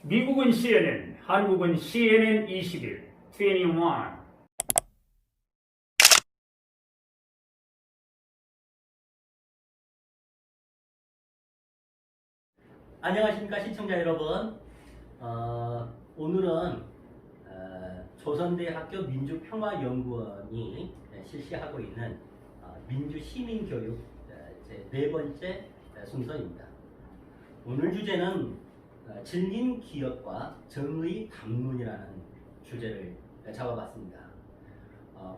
미국은 CNN, 한국은 CNN 21. 안녕하십니까 시청자 여러분. 오늘은 조선대학교 민주평화연구원이 실시하고 있는 민주시민교육 제 4번째 순서입니다. 오늘 주제는 질린 기억과 정의 담론이라는 주제를 잡아봤습니다.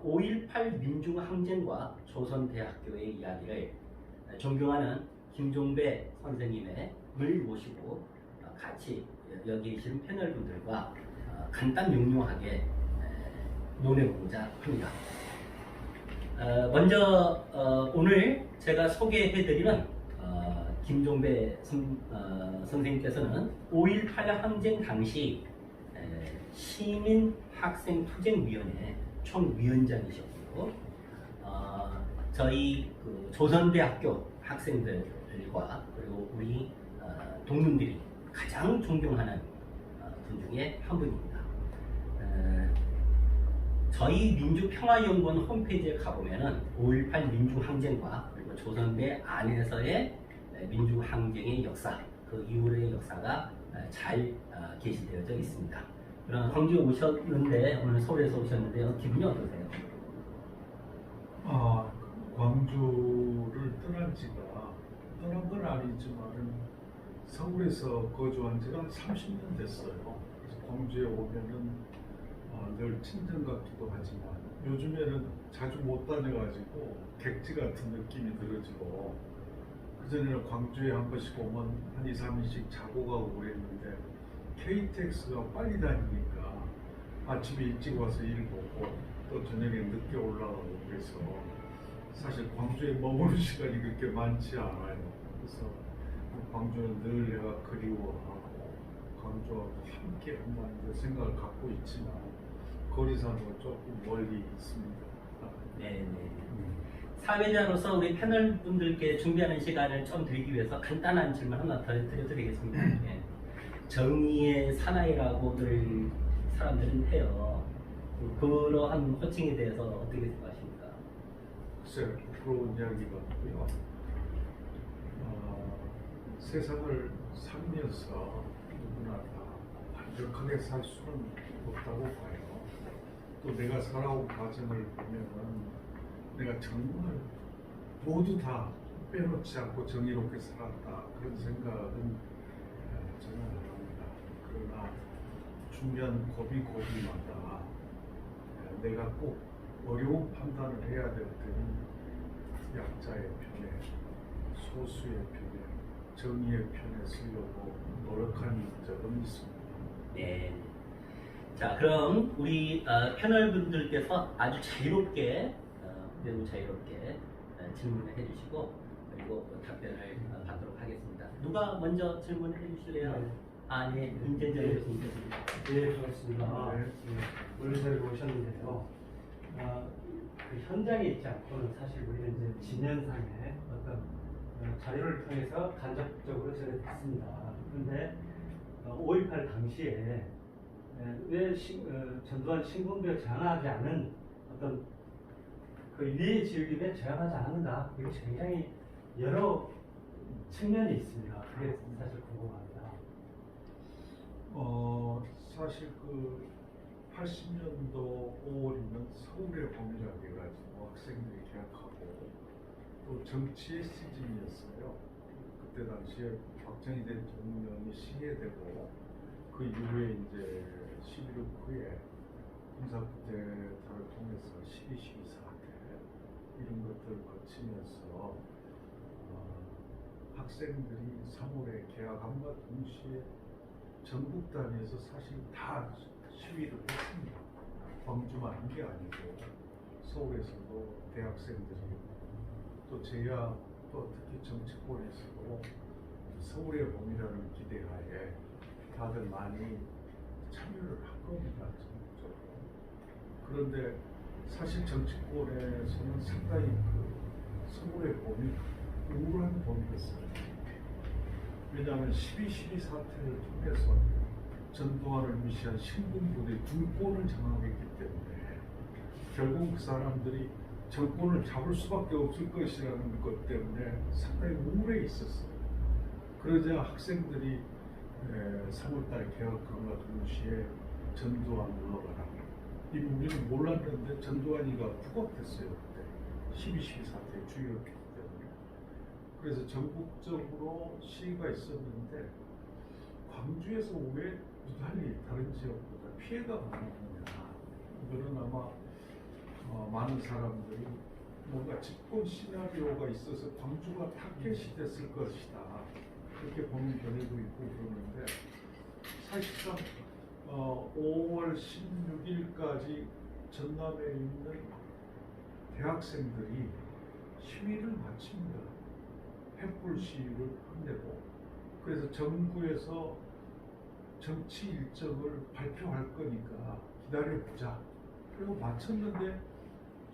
5.18 민중항쟁과 조선대학교의 이야기를 존경하는 김종배 선생님을 모시고 같이 여기 계신 패널분들과 간단 용료하게 논해보고자 합니다. 먼저 오늘 제가 소개해드리는 김종배 선생님께서는 5.18 항쟁 당시 시민학생투쟁위원회 총위원장이셨고 저희 조선대학교 학생들과 그리고 우리 동문들이 가장 존경하는 분 중에 한 분입니다. 저희 민주평화연구원 홈페이지에 가보면은 5.18 민중항쟁과 그리고 조선대 안에서의 민중항쟁의 역사, 그 이후의 역사가 잘 게시되어져 있습니다. 그럼 광주에 오셨는데, 오늘 서울에서 오셨는데요. 기분이 어떠세요? 광주를 떠난 건 아니지만 서울에서 거주한 지가 한 30년 됐어요. 그래서 광주에 오면은 늘 친정 같기도 하지만 요즘에는 자주 못 다녀가지고 객지 같은 느낌이 들어지고, 그전에는 광주에 한 번씩 오면 한 2, 3일씩 자고 가고 그랬는데 KTX가 빨리 다니니까 아침에 일찍 와서 일 보고 또 저녁에 늦게 올라가고 그래서 사실 광주에 머무는 시간이 그렇게 많지 않아요. 그래서 광주는 늘 내가 그리워하고 광주와 함께 한다는 생각을 갖고 있지만 거리상으로 조금 멀리 있습니다. 네. 사회자로서 우리 패널 분들께 준비하는 시간을 좀 드리기 위해서 간단한 질문 하나 더 드려드리겠습니다. 정의의 사나이라고들 사람들은 해요. 그러한 호칭에 대해서 어떻게 생각하십니까? 글쎄, 부끄러운 이야기 같고요. 세상을 살면서 누구나 다 완벽하게 살 수는 없다고 봐요. 또 내가 살아온 과정을 보면은 내가 정말 모두 다 빼놓지 않고 정의롭게 살았다, 그런 생각은 저는 안 합니다. 그러나 중요한 고비고비마다 내가 꼭 어려운 판단을 해야 될 때는 약자의 편에, 소수의 편에, 정의의 편에 쓰려고 노력한 적은 있습니다. 네. 자, 그럼 우리 패널 분들께서 아주 자유롭게 매우 자유롭게 질문을 해주시고 그리고 답변을 받도록 하겠습니다. 누가 먼저 질문을 해주실래요? 네, 임재정 교수님께서입니다. 네, 반갑습니다. 오늘 저희가 오셨는데요. 그 현장에 있지 않고는 사실 우리는 이제 지면상의 어떤 자료를 통해서 간접적으로 저를 듣습니다. 그런데 5.18 당시에 왜 전두환 신군부에 저항하지 않은 어떤 그 위의 지휘에 저항하지 않는가? 이게 굉장히 여러 측면이 있습니다. 그게 사실 궁금합니다. 사실 그 80년도 5월이면 서울의 봄이라고 해가지고 학생들이 개학하고 또 정치의 시즌이었어요. 그때 당시에 박정희 대통령이 시해되고 그 이후에 이제 11.6 후에 군사쿠데타를 통해서 12.12 사태 이런 것들을 거치면서 학생들이 3월에 개학함과 동시에 전국 단위에서 사실 다 시위를 했습니다. 광주만 한 게 아니고 서울에서도 대학생들이 또 제야 또 특히 정치권에서도 서울의 봄이라는 기대하에 다들 많이 참여를 한 겁니다. 전국적으로. 그런데 사실 정치권에서는 상당히 그 서울의 봄이 우울한 봄이었어요. 왜냐하면 12.12 사태를 통해서 전두환을 무시한 신군부대 군권을 장악했기 때문에 결국 그 사람들이 정권을 잡을 수밖에 없을 것이라는 것 때문에 상당히 우울해 있었어요. 그러자 학생들이 3월달 개학한과 동시에 전두환 물러가라. 이미 우리는 몰랐는데 전두환이가 부각됐어요. 그때 12.12 사태의 주역이었기 때문에. 그래서 전국적으로 시위가 있었는데 광주에서 왜 유달리 다른 지역보다 피해가 많았느냐. 이거는 아마 많은 사람들이 뭔가 집권 시나리오가 있어서 광주가 타겟이 됐을 것이다. 그렇게 보는 견해도 있고 그러는데 사실상 5월 16일까지 전남에 있는 대학생들이 시위를 마칩니다. 횃불 시위를 끝내고 그래서 정부에서 정치 일정을 발표할 거니까 기다려보자. 그리고 마쳤는데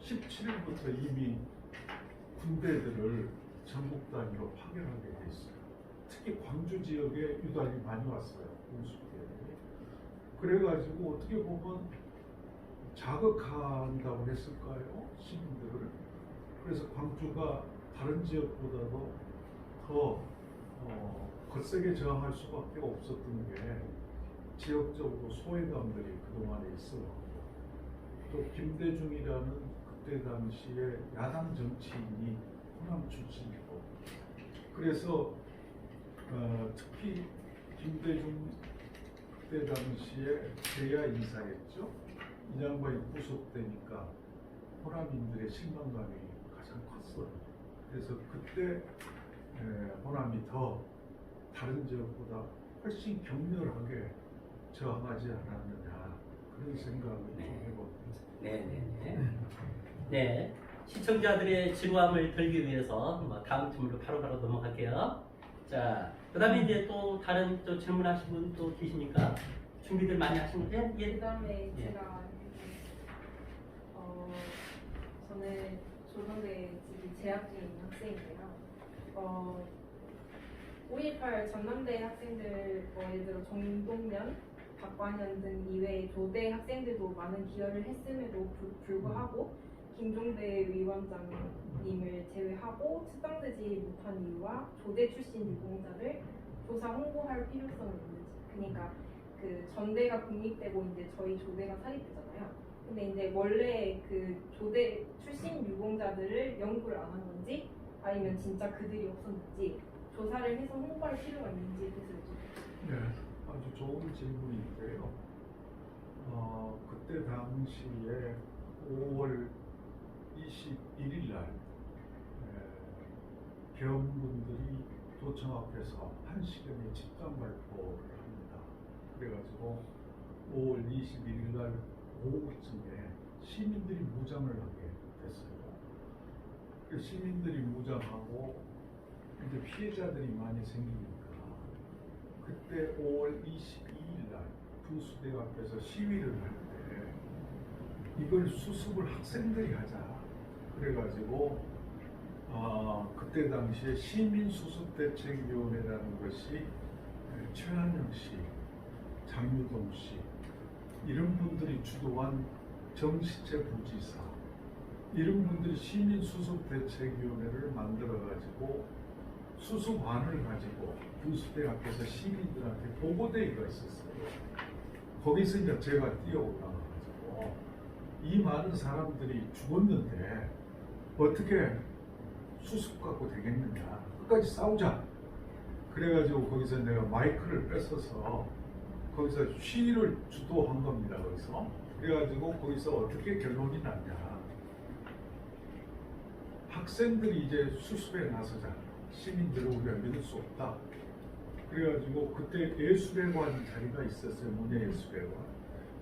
17일부터 이미 군대들을 전국 단위로 파견하게 돼 있어요. 특히 광주 지역에 유달리 많이 왔어요. 군수들이. 그래가지고 어떻게 보면 자극한다고 했을까요? 시민들을. 그래서 광주가 다른 지역보다도 더 거세게 저항할 수밖에 없었던 게 지역적으로 소외감들이 그동안에 있어요. 또 김대중이라는 그때 당시에 야당 정치인이 호남 출신이고 그래서 특히 김대중 그때 당시에 대야 인사였죠. 이 양반이 구속되니까 호남인들의 실망감이 가장 컸어요. 그래서 그때 호남이 더 다른 지역보다 훨씬 격렬하게 저항하지 않았느냐 그런 생각을 좀 해봅니다. 네, 시청자들의 지루함을 덜기 위해서 다음 질문으로 바로바로 넘어갈게요. 자, 그다음에 이제 또 다른 또 질문하신 분 또 계십니까? 준비들 많이 하시는데 그다음에 제가 저는 조선대 지금 재학 중에 있는 학생인데요. 5.18 전남대 학생들 예를 들어 정동면, 박관현 등 이외의 조대 학생들도 많은 기여를 했음에도 불구하고 김종대 위원장님을 제외하고 측정되지 못한 이유와 조대 출신 유공자를 조사 홍보할 필요성이 있는지. 그러니까 그 전대가 국립되고 이제 저희 조대가 사립되잖아요. 근데 이제 원래 그 조대 출신 유공자들을 연구를 안 한 건지 아니면 진짜 그들이 없었는지 조사를 해서 홍보할 필요가 있는지 그래서 네, 아주 좋은 질문인데요. 그때 당시에 5월 21일 날 계엄군들이 도청 앞에서 1시간의 집단 발포를 합니다. 그래가지고 5월 21일 날 오후쯤에 시민들이 무장을 하게 됐어요. 그 시민들이 무장하고 이제 피해자들이 많이 생기니까 그때 5월 22일 날 군수대 앞에서 시위를 할 때 이걸 수습을 학생들이 하자. 그래가지고 그때 당시에 시민수습대책위원회라는 것이 최한영 씨, 장유동 씨 이런 분들이 주도한 정시채 부지사 이런 분들이 시민수습대책위원회를 만들어가지고 수습안을 가지고 군수대 앞에서 시민들한테 보고대회가 있었어요. 거기서 이제 제가 뛰어올라가지고 이 많은 사람들이 죽었는데 어떻게 수습 갖고 되겠느냐 끝까지 싸우자. 그래가지고 거기서 내가 마이크를 뺏어서 거기서 시위를 주도한 겁니다. 거기서 그래가지고 거기서 어떻게 결론이 났냐. 학생들이 이제 수습에 나서자. 시민들을 우리가 믿을 수 없다. 그래가지고 그때 예술회관 자리가 있었어요. 문예예술회관.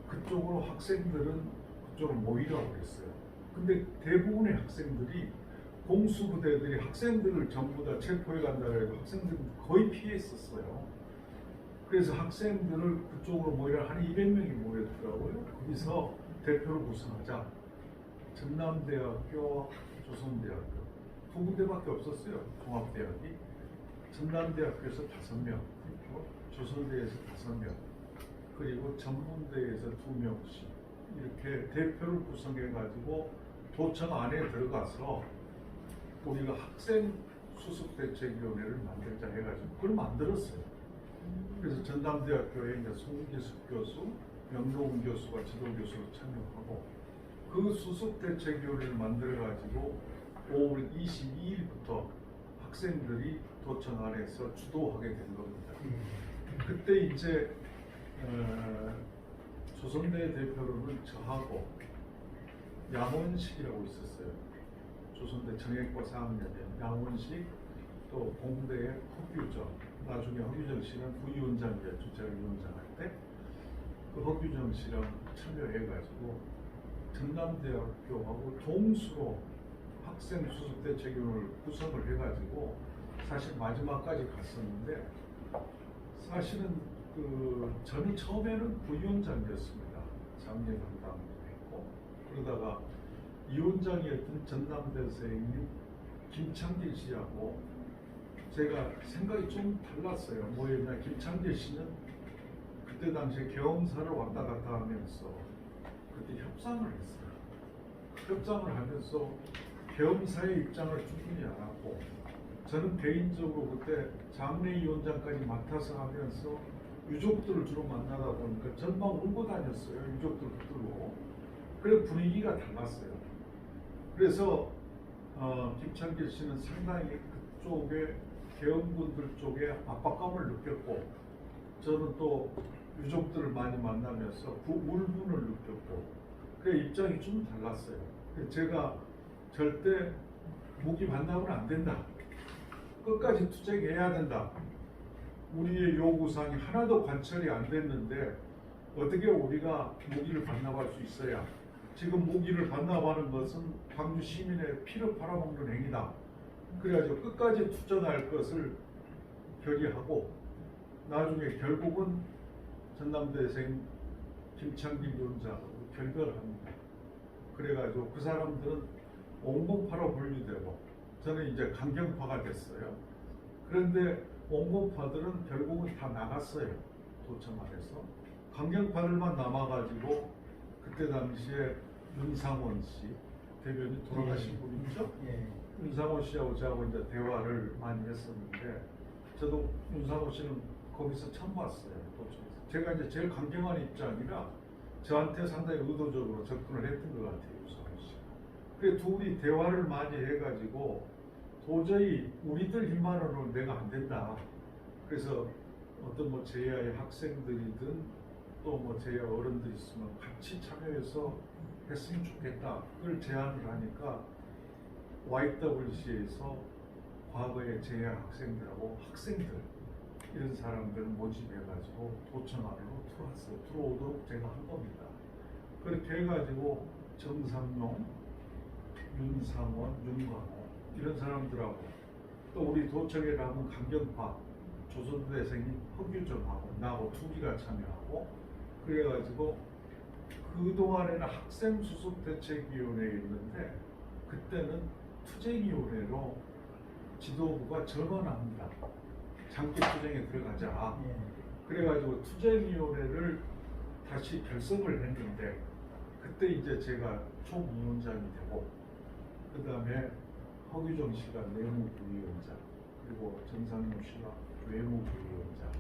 그쪽으로 학생들은 그쪽으로 모이라고 했어요. 근데 대부분의 학생들이 공수부대들이 학생들을 전부 다 체포해 간다고 해서 학생들은 거의 피했었어요. 그래서 학생들을 그쪽으로 모이라 한 200명이 모였더라고요. 거기서 대표를 구성하자. 전남대학교, 조선대학교 두 군데밖에 없었어요. 종합대학이. 전남대학교에서 5명, 조선대에서 5명. 그리고 전문대에서 2명씩 이렇게 대표를 구성해 가지고 도청 안에 들어가서 우리가 학생 수습대책위원회를 만들자 해가지고 그걸 만들었어요. 그래서 전남대학교에 이제 송기숙 교수, 명로운 교수가 지도교수로 참여하고 그 수습대책위원회를 만들어가지고 5월 22일부터 학생들이 도청 안에서 주도하게 된 겁니다. 그때 이제 조선대 대표로는 저하고 양원식이라고 있었어요. 조선대 정예과 4학년에 양원식, 또 공대의 허규정, 나중에 허규정 씨는 부위원장이었죠. 제가 위원장 할 때. 그 허규정 씨랑 참여해가지고 전남대학교하고 동수로 학생 수습대책위원회를 구성을 해가지고 사실 마지막까지 갔었는데 사실은 저는 처음에는 부위원장이었습니다. 장례 담당도 했고 그러다가 위원장이었던 전남대 선생님 김창길 씨하고 제가 생각이 좀 달랐어요. 뭐였냐, 김창길 씨는 그때 당시에 계엄사를 왔다 갔다 하면서 그때 협상을 했어요. 협상을 하면서 계엄사의 입장을 충분히 알았고 저는 개인적으로 그때 장례위원장까지 맡아서 하면서 유족들을 주로 만나다 보니까 전방 울고 다녔어요. 유족들 붙들고. 그래 분위기가 달랐어요. 그래서 김창길 씨는 상당히 그쪽에 계엄군들 쪽에 압박감을 느꼈고 저는 또 유족들을 많이 만나면서 울분을 느꼈고 그 입장이 좀 달랐어요. 제가 절대 무기 반납은 안 된다. 끝까지 투쟁해야 된다. 우리의 요구사항이 하나도 관철이 안 됐는데 어떻게 우리가 무기를 반납할 수 있어야? 지금 무기를 반납하는 것은 광주 시민의 피를 팔아먹는 행위다. 그래가지고 끝까지 투쟁할 것을 결의하고 나중에 결국은 전남대생 김창길 위원장으로 결별합니다. 그래가지고 그 사람들은 온건파로 분류되고 저는 이제 강경파가 됐어요. 그런데 온건파들은 결국은 다 나갔어요. 도청 안에서. 강경파들만 남아가지고 그때 당시에 윤상원 씨 대변인 돌아가신 분 있죠? 윤상원 씨하고 저하고 이제 대화를 많이 했었는데 저도 윤상원 씨는 거기서 처음 봤어요. 도청에서. 제가 이제 제일 강경한 입장이라 저한테 상당히 의도적으로 접근을 했던 것 같아요. 윤상원 씨. 그래 둘이 대화를 많이 해가지고 도저히 우리들 힘만으로는 내가 안 된다. 그래서 어떤 뭐 제야의 학생들이든 또 뭐 제야 어른들 있으면 같이 참여해서 했으면 좋겠다. 그걸 제안을 하니까 YWC에서 과거의 제야 학생들하고 학생들 이런 사람들을 모집해가지고 도청 안으로 들어오도록 제가 한 겁니다. 그렇게 해가지고 정상용, 윤상원, 윤광호 이런 사람들하고 또 우리 도청에 남은 강경파 조선대생인 허규정하고 나하고 투기가 참여하고 그래가지고 그동안에는 학생수습대책위원회에 있는데 그때는 투쟁위원회로 지도부가 전원합니다. 장기 투쟁에 들어가자. 그래가지고 투쟁위원회를 다시 결성을 했는데 그때 이제 제가 총위원장이 되고 그 다음에 허규정 씨가 내무부위원장 그리고 정상용 씨가 외무부위원장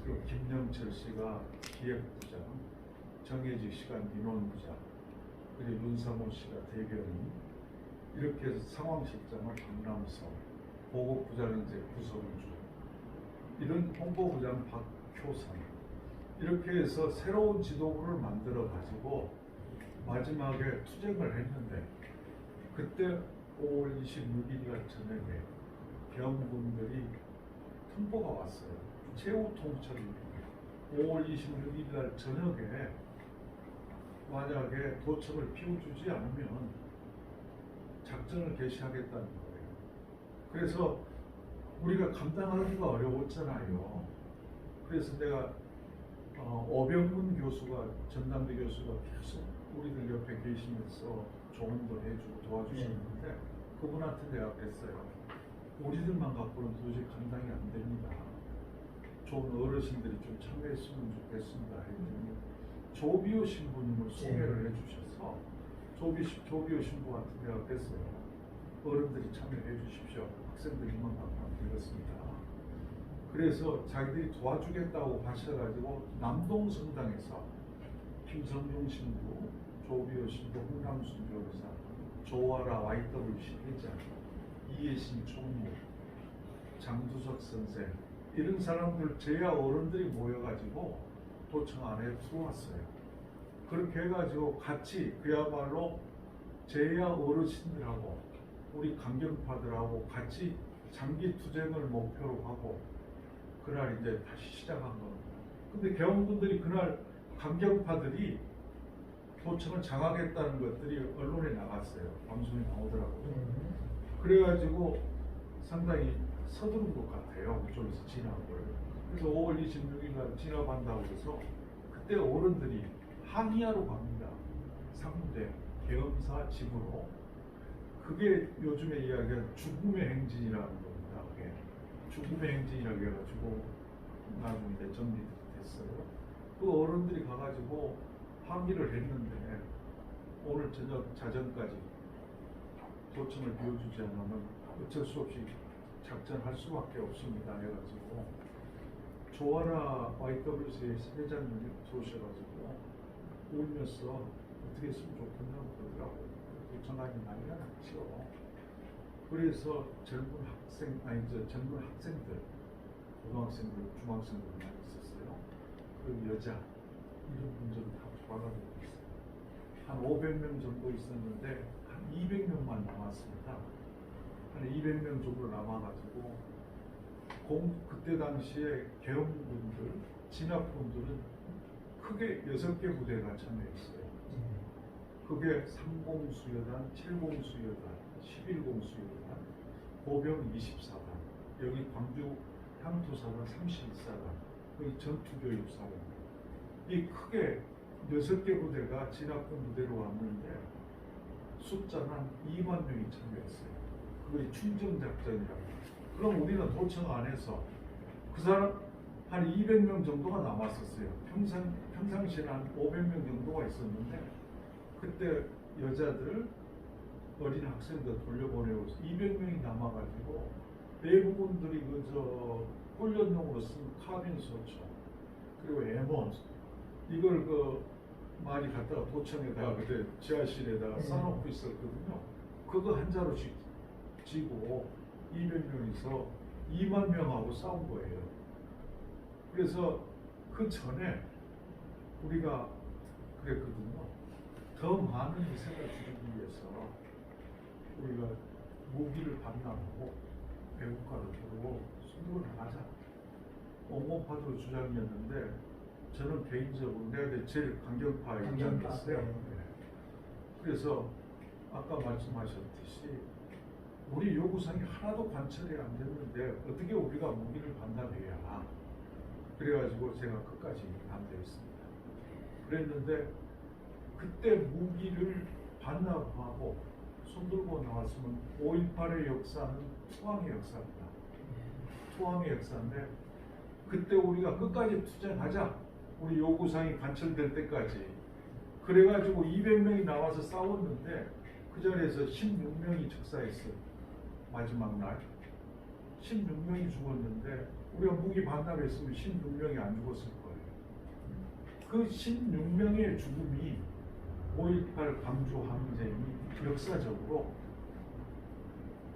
그리고 김영철 씨가 기획부장 정혜직 씨가 민원부장 그리고 윤상호 씨가 대변인 이렇게 해서 상황실장을 박남성 보고부장은 이제 구성주 이런 홍보부장 박효선 이렇게 해서 새로운 지도부를 만들어 가지고 마지막에 투쟁을 했는데 그때 5월 26일날 저녁에 병군들이 통보가 왔어요. 최후 통첩입니다. 5월 26일날 저녁에 만약에 도청을 비워주지 않으면 작전을 개시하겠다는 거예요. 그래서 우리가 감당하기가 어려웠잖아요. 그래서 내가 어병문 교수가 전남대 교수가 계속 우리들 옆에 계시면서 조언도 해주고 도와주시는데 그분한테 내가 뵀어요. 우리들만 갖고는 도저히 감당이 안 됩니다. 좋은 어르신들이 좀 참여했으면 좋겠습니다. 했더니 조비오 신부님을 소개를 해주셔서 조비오 신부 같은 데가 됐어요. 어른들이 참여해 주십시오. 학생들이만 받고 되었습니다. 그래서 자기들이 도와주겠다고 하셔가지고 남동성당에서 김성용 신부, 조비오 신부, 홍남순 교사, 조아라 YWC 회장, 이예신 총무, 장두석 선생 이런 사람들 제야 어른들이 모여가지고 도청 안에 들어왔어요. 그렇게 해가지고 같이 그야말로 제야 어르신들하고 우리 강경파들하고 같이 장기 투쟁을 목표로 하고 그날 이제 다시 시작한 겁니다. 근데 개헌군들이 그날 강경파들이 도청을 장악했다는 것들이 언론에 나갔어요. 방송에 나오더라고요. 그래가지고 상당히 서두른 것 같아요. 그쪽에서 진압을. 그래서 5월 26일 날 진압한다고 해서 그때 어른들이 항의하러 갑니다. 상무대 계엄사 집으로. 그게 요즘에 이야기하는 죽음의 행진이라는 겁니다. 그게 죽음의 행진이라고 해가지고 나중에 이제 정리됐어요. 그 어른들이 가가지고 항의를 했는데 오늘 저녁 자정까지 도청을 비워주지 않으면 어쩔 수 없이 작전할 수밖에 없습니다. 해가지고 조아라 YWC 회장님이 들어오셔가지고 울면서 어떻게 했으면 좋겠냐고 그러더라고요. 도청하니 난리가 났죠. 그래서 젊은 학생들, 고등학생들, 중학생들 많이 있었어요. 그 여자 이런 분들은 다 돌아가고 있어요. 한 500명 정도 있었는데 한 200명만 남았습니다. 한 200명 정도 남아가지고 그때 당시에 계엄군들, 진압군들은 크게 6개 부대가 참여했어요. 그게 30수여단, 70수여단, 11공수여단, 보병 24단, 여기 광주 향토사단 31사단, 여기 전투교육사단. 이 크게 6개 부대가 진압군 부대로 왔는데 숫자는 한 2만 명이 참여했어요. 그게 충정작전이라고. 그럼 우리는 도청 안에서 그 사람 한 200명 정도가 남았었어요. 평상시에는 한 500명 정도가 있었는데 그때 여자들, 어린 학생들 돌려보내고 200명이 남아가지고 대부분들이 그저 훈련용으로 쓴 카빈 소총 그리고 M1 이걸 많이 갖다가 도청에다가 그때 지하실에다가 쌓아놓고 있었거든요. 그거 한 자루씩 지고 200명이서 2만 명하고 싸운 거예요. 그래서 그 전에 우리가 그랬거든요. 더 많은 희생을 줄이기 위해서 우리가 무기를 반납하고 외국가를 들고 순으로 나가자. 온건파도 주장이었는데 저는 개인적으로 내가 제일 강경파 입장이었어요. 네. 그래서 아까 말씀하셨듯이 우리 요구사항이 하나도 관철이 안 됐는데 어떻게 우리가 무기를 반납해야. 그래가지고 제가 끝까지 반대했습니다. 그랬는데 그때 무기를 반납하고 손들고 나왔으면 5.18의 역사는 투항의 역사입니다. 투항의 역사인데 그때 우리가 끝까지 투쟁하자. 우리 요구사항이 관철될 때까지. 그래가지고 200명이 나와서 싸웠는데 그 자리에서 16명이 적사했어요. 마지막 날 16명이 죽었는데 우리가 무기 반납했으면 16명이 안 죽었을 거예요. 그 16명의 죽음이 5.18 광주 항쟁이 역사적으로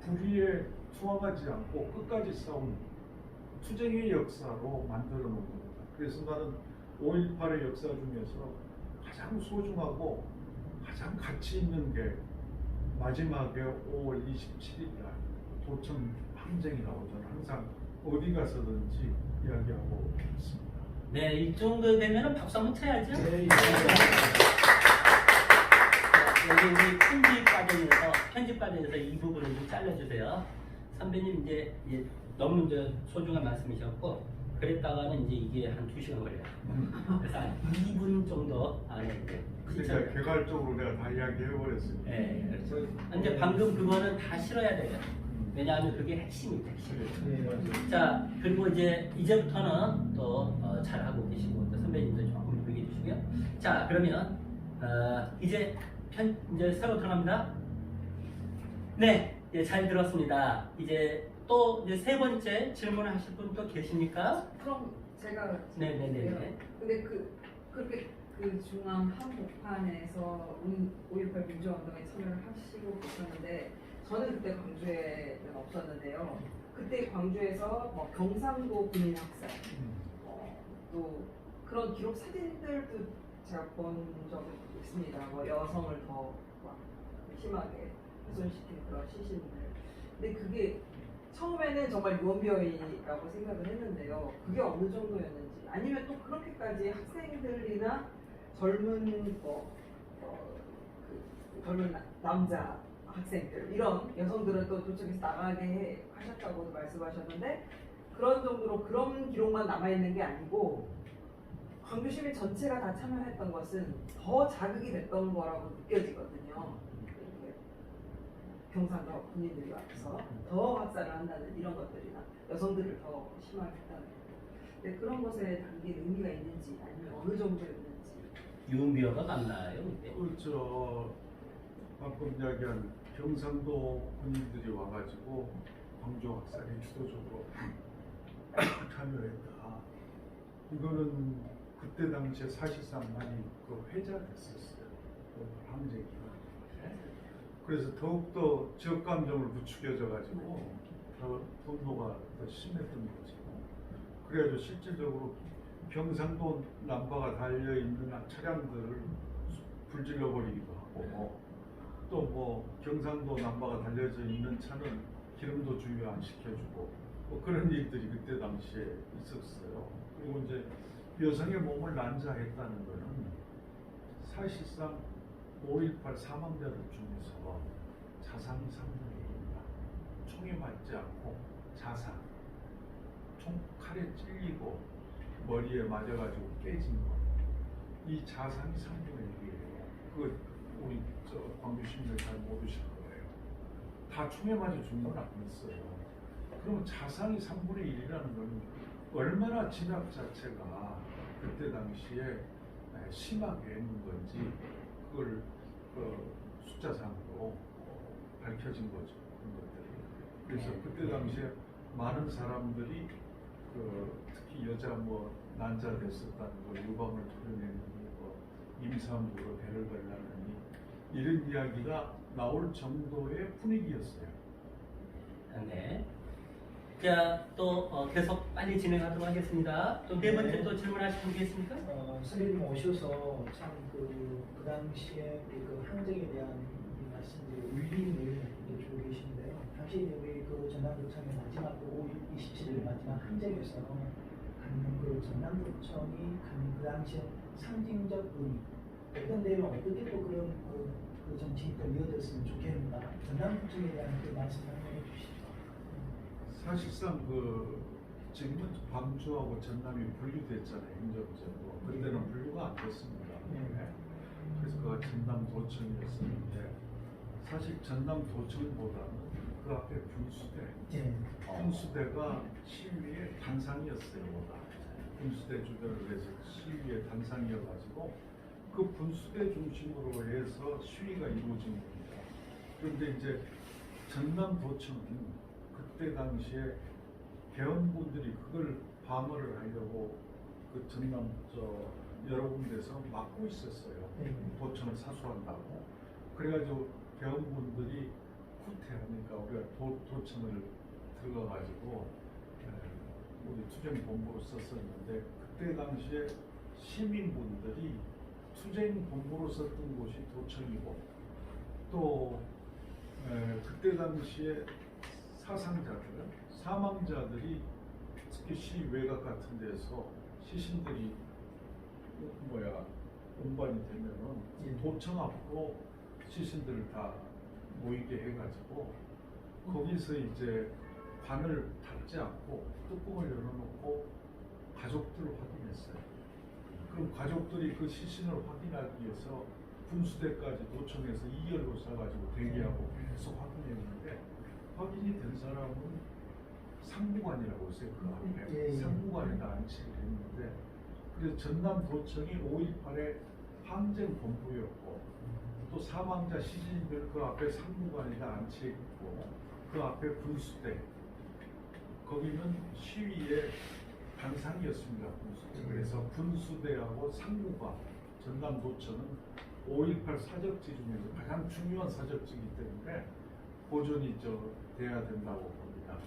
불의에 투항하지 않고 끝까지 싸운 투쟁의 역사로 만들어 놓은 겁니다. 그래서 나는 5.18의 역사 중에서 가장 소중하고 가장 가치 있는 게 마지막에 5월 27일 날 도청 항쟁이라고 저는 항상 어디 가서든지 이야기하고 있습니다. 네, 이 정도 되면은 박수 한번 쳐야죠. 네. 여기 우리 편집 과정에서 이 부분을 좀 잘라주세요. 선배님 이제 너무 소중한 말씀이셨고 그랬다가는 이제 이게 한 2시간 걸려요. 그래서 한 2분 정도 안에 그러니까 개괄적으로 내가 다 이야기해버렸습니다. 네, 그렇죠. 이제 방금 그거는 다 실어야 돼요. 왜냐하면 그게 핵심입니다. 핵심. 자, 그리고 이제부터는 또 잘하고 계시고 또 선배님도 조금 얘기해 주시고요. 자, 자, 그러면 이제 이제 새로 들어갑니다. 네, 예, 잘 들었습니다. 이제 또 이제 세 번째 질문을 하실 분 또 계십니까? 그럼 제가 네네네. 근데 그렇게 그 중앙 한복판에서 5.18 민주화운동에 참여를 하시고 계셨는데 저는 그때 광주에는 없었는데요. 그때 광주에서 뭐 경상도 군인 학생 또 그런 기록 사진들도 제가 본 적이 있습니다. 뭐 여성을 더 막 심하게 훼손시킨 그런 시신들. 근데 그게 처음에는 정말 유언비어이라고 생각을 했는데요. 그게 어느 정도였는지 아니면 또 그렇게까지 학생들이나 젊은 젊은 남자 학생들 이런 여성들은 또 도착해서 나가게 하셨다고 말씀하셨는데 그런 정도로 그런 기록만 남아 있는 게 아니고 광주 시민 전체가 다 참여했던 것은 더 자극이 됐던 거라고 느껴지거든요. 경상도 군인들이 와서 더 학살을 한다는 이런 것들이나 여성들을 더 심하게 했다는 것. 근데 그런 것에 담긴 의미가 있는지 아니면 어느 정도였는지. 유언비어가 맞나요? 그때? 그렇죠. 방금 이야기한 경상도 군인들이 와가지고 광주 학살에 주도적으로 참여했다. 이거는 그때 당시에 사실상 많이 회자됐었어요. 항쟁 기간에. 그래서 더욱더 지역 감정을 부추겨져가지고 더 분노가 더 심했던 거죠. 그래가지고 실질적으로 경상도 남바가 달려있는 차량들을 불질러 버리기도 하고 또 뭐 경상도 남바가 달려져 있는 차는 기름도 주유 안 시켜주고 뭐 그런 일들이 그때 당시에 있었어요. 그리고 이제 여성의 몸을 난자했다는 것은 사실상 5.18 사망자들 중에서 자상이 3분의 1입니다. 총에 맞지 않고 자상, 칼에 찔리고 머리에 맞아가지고 깨진 거. 이 자상이 3분의 1이에요. 그 우리 광주 시민들 잘 모르실 거예요. 다 총에 맞아 죽는 건 아니었어요. 그러면 자상이 3분의 1이라는 건 얼마나 진압 자체가 그때 당시에 심하게 했는 건지 그걸 숫자상으로 밝혀진 거죠. 그래서 그때 당시에 많은 사람들이 특히 여자 뭐 난자 됐었다는 거, 유방을 토려내는 거, 임산부로 배를 갈라느니 이런 이야기가 나올 정도의 분위기였어요. 네. 자, 또 계속 빨리 진행하도록 하겠습니다. 또 네 번째 또 질문하실 분 계십니까? 선생님 오셔서 참 그 당시에 그 항쟁에 대한 말씀들이 울림을 주고 계신데요. 당시 우리 그 전남도청의 마지막 5월 27일 마지막 항쟁에서 갖는 그 전남도청이 갖는 그 당시에 상징적 의미 어떤 내용 어떻게 또 그런 그 정치가 이어졌으면 좋겠는가 전남도청에 대한 그 말씀 한번 해주시죠. 사실상 지금은 광주하고 전남이 분리됐잖아요. 행정적으로. 그때는 분류가 안 됐습니다. 그래서 그가 전남도청이었었는데 사실 전남도청보다는 그 앞에 분수대가 시위의 단상이었어요. 분수대 주변을 해서 시위의 단상이어가지고 그 분수대 중심으로 해서 시위가 이루어진 겁니다. 그런데 이제 전남도청은 그때 당시에 개헌군들이 그걸 방어를 하려고 그 전남 여러 군데서 막고 있었어요. 도청을 사수한다고. 그래가지고 개헌군들이 후퇴하니까 우리가 도청을 들어가가지고 우리 투쟁본부로 썼었는데 그때 당시에 시민분들이 투쟁본부로 썼던 곳이 도청이고 또 그때 당시에 사망자들이 특히 시 외곽 같은 데서 시신들이 운반이 되면은 도청 앞으로 시신들을 다 모이게 해가지고 거기서 이제 관을 닫지 않고 뚜껑을 열어놓고 가족들을 확인했어요. 그럼 가족들이 그 시신을 확인하기 위해서 분수대까지 도청에서 2열로 써가지고 대기하고 계속 확인했는데 확인이 된 사람은 상무관이라고 했어요. 그 앞에 상무관에다 안치를 했는데 그래서 전남도청이 5.18에 항쟁 본부였고 또 사망자 시신들 그 앞에 상무관이다 안치했고 그 앞에 군수대 거기는 시위의 단상이었습니다. 군수대. 그래서 군수대하고 상무관 전남도청은 5.18 사적지 중에서 가장 중요한 사적지이기 때문에 보존이 돼야 된다고 봅니다.